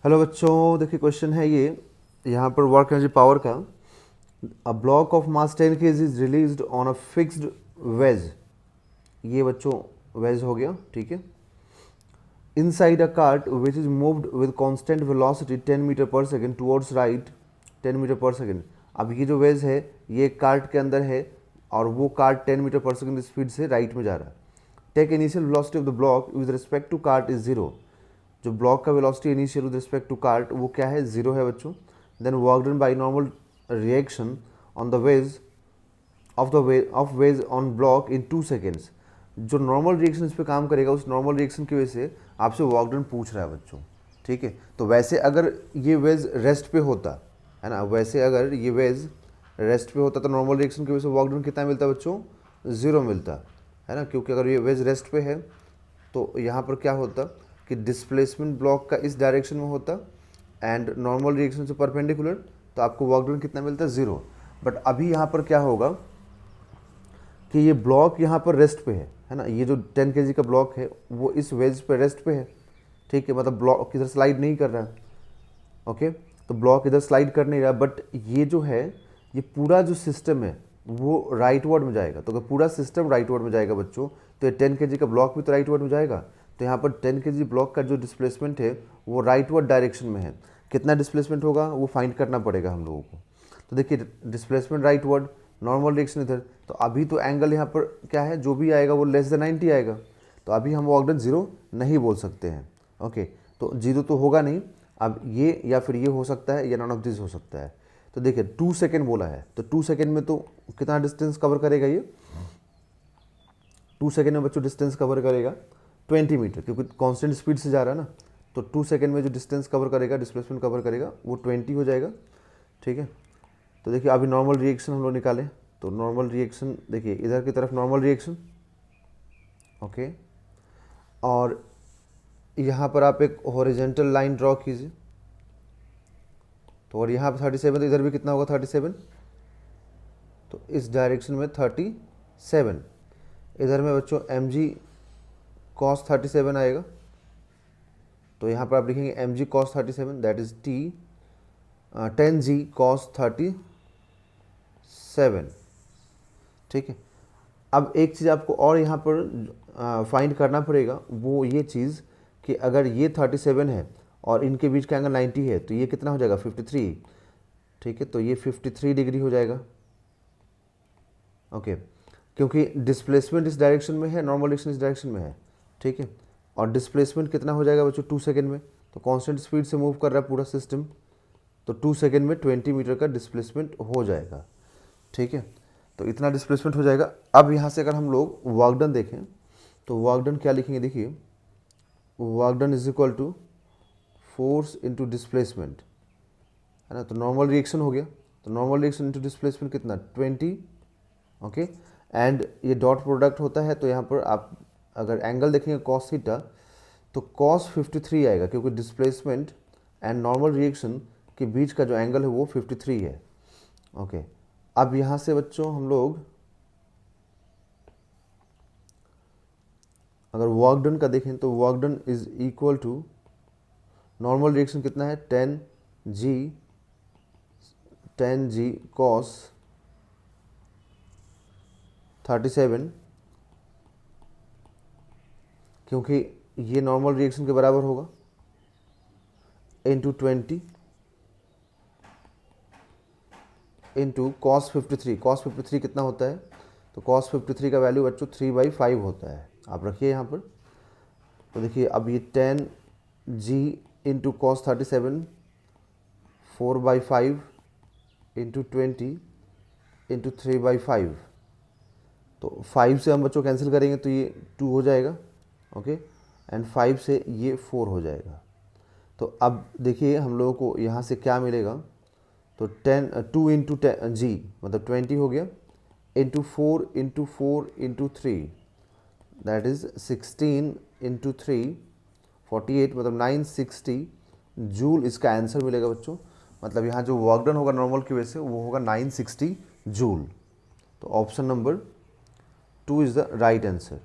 Hello बच्चों, देखिए question है ये यहाँ पर वर्क एनर्जी पावर का। A block of mass 10 kg is released on a fixed wedge. ये बच्चों वेज हो गया, ठीक है। Inside a cart which is moved with constant velocity 10 metre per second towards right 10 metre per second. अब ये जो वेज है ये कार्ट के अंदर है और वो cart 10 metre per second speed से राइट में जा रहा है। Take initial velocity of the block with respect to cart is zero. जो ब्लॉक का velocity initial with respect to cart वो क्या है, जीरो है बच्चों। Then work done by normal reaction on the wedge of wedge on block in 2 seconds. जो normal reaction इस पर काम करेगा उस नॉर्मल रिएक्शन की वजह से आपसे वर्क डन पूछ रहा है बच्चों, ठीक है। तो वैसे अगर ये वेज रेस्ट पे होता है ना, वैसे अगर ये वेज रेस्ट पे होता तो नॉर्मल रिएक्शन की वजह से वर्क डन कितना मिलता बच्चों, जीरो मिलता है ना। क्योंकि अगर ये वेज रेस्ट पे है तो यहाँ पर क्या होता कि डिस्प्लेसमेंट ब्लॉक का इस डायरेक्शन में होता एंड नॉर्मल रिएक्शन से परपेंडिकुलर, तो आपको वर्क डन कितना मिलता है, जीरो। बट अभी यहाँ पर क्या होगा कि ये ब्लॉक यहाँ पर रेस्ट पे है ना। ये जो 10 kg का ब्लॉक है वो इस वेज पे रेस्ट पे है, ठीक है। मतलब ब्लॉक इधर स्लाइड नहीं कर रहा है, ओके। तो ब्लॉक इधर स्लाइड कर नहीं रहा, बट ये जो है ये पूरा जो सिस्टम है वो राइट वर्ड में जाएगा। तो अगर पूरा सिस्टम राइट वर्ड में जाएगा बच्चों तो ये 10 kg का ब्लॉक भी तो राइट वर्ड में जाएगा। तो यहाँ पर 10 kg ब्लॉक का जो डिस्प्लेसमेंट है वो राइट वर्ड डायरेक्शन में है। कितना डिस्प्लेसमेंट होगा वो फाइंड करना पड़ेगा हम लोगों को। तो देखिए displacement right word, normal reaction इधर, तो अभी तो एंगल यहाँ पर क्या है, जो भी आएगा वो लेस देन 90 आएगा। तो अभी हम वर्क डन जीरो नहीं बोल सकते हैं, ओके। तो जीरो तो होगा नहीं। अब ये या फिर ये हो सकता है या नॉन ऑफ दिस हो सकता है। तो देखिए 2 सेकेंड बोला है तो 2 सेकेंड में तो कितना डिस्टेंस कवर करेगा ये, 2 सेकेंड में बच्चों डिस्टेंस कवर करेगा 20 मीटर, क्योंकि कांस्टेंट स्पीड से जा रहा है ना। तो 2 सेकेंड में जो डिस्टेंस कवर करेगा, डिस्प्लेसमेंट कवर करेगा वो 20 हो जाएगा, ठीक है। तो देखिए अभी नॉर्मल रिएक्शन हम लोग निकालें तो नॉर्मल रिएक्शन देखिए इधर की तरफ नॉर्मल रिएक्शन, ओके। और यहाँ पर आप एक हॉरिजेंटल लाइन ड्रॉ कीजिए। तो और यहाँ पर 37, तो इधर भी कितना होगा 37, तो इस डायरेक्शन में 37। इधर में बच्चों एम जी कॉस 37 आएगा। तो यहाँ पर आप लिखेंगे m g cos 37 that is T 10 g cos 37, ठीक है। अब एक चीज़ आपको और यहाँ पर फाइंड करना पड़ेगा, वो ये चीज़ कि अगर ये 37 है और इनके बीच का एंगल 90 है तो ये कितना हो जाएगा 53, ठीक है। तो ये 53 डिग्री हो जाएगा, ओके। क्योंकि डिस्प्लेसमेंट इस डायरेक्शन में है, नॉर्मल डायरेक्शन इस डायरेक्शन में है, ठीक है। और डिस्प्लेसमेंट कितना हो जाएगा बच्चों 2 सेकेंड में, तो कांस्टेंट स्पीड से मूव कर रहा है पूरा सिस्टम, तो 2 सेकेंड में 20 मीटर का डिस्प्लेसमेंट हो जाएगा, ठीक है। तो इतना डिस्प्लेसमेंट हो जाएगा। अब यहाँ से अगर हम लोग वर्क डन देखें तो वर्क डन क्या लिखेंगे, देखिए work done is equal to force into displacement, है ना। तो नॉर्मल रिएक्शन हो गया, तो नॉर्मल रिएक्शन इंटू डिस्प्लेसमेंट कितना 20, ओके। एंड ये डॉट प्रोडक्ट होता है तो यहाँ पर आप अगर एंगल देखेंगे कॉस थीटा तो कॉस 53 आएगा, क्योंकि डिस्प्लेसमेंट एंड नॉर्मल रिएक्शन के बीच का जो एंगल है वो 53 है, ओके। अब यहाँ से बच्चों हम लोग अगर वर्क डन का देखें तो work done is equal to normal reaction कितना है 10 जी कॉस 37, क्योंकि ये नॉर्मल रिएक्शन के बराबर होगा, इंटू 20 इंटू कॉस 53। कॉस 53 कितना होता है, तो कॉस 53 का वैल्यू बच्चों 3/5 होता है, आप रखिए यहाँ पर। तो देखिए अब ये 10 जी इंटू कॉस 37 4/5 इंटू 20 इंटू 3/5, तो 5 से हम बच्चों कैंसिल करेंगे तो ये 2 हो जाएगा, ओके। एंड 5 से ये 4 हो जाएगा। तो अब देखिए हम लोगों को यहाँ से क्या मिलेगा, तो 2 इंटू जी मतलब 20 हो गया, into 4 into 4 into 3 that is 16 into 3 48, मतलब 960 जूल इसका आंसर मिलेगा बच्चों। मतलब यहाँ जो वर्क डन होगा नॉर्मल की वजह से वो होगा 960 जूल। तो option number 2 is the right answer.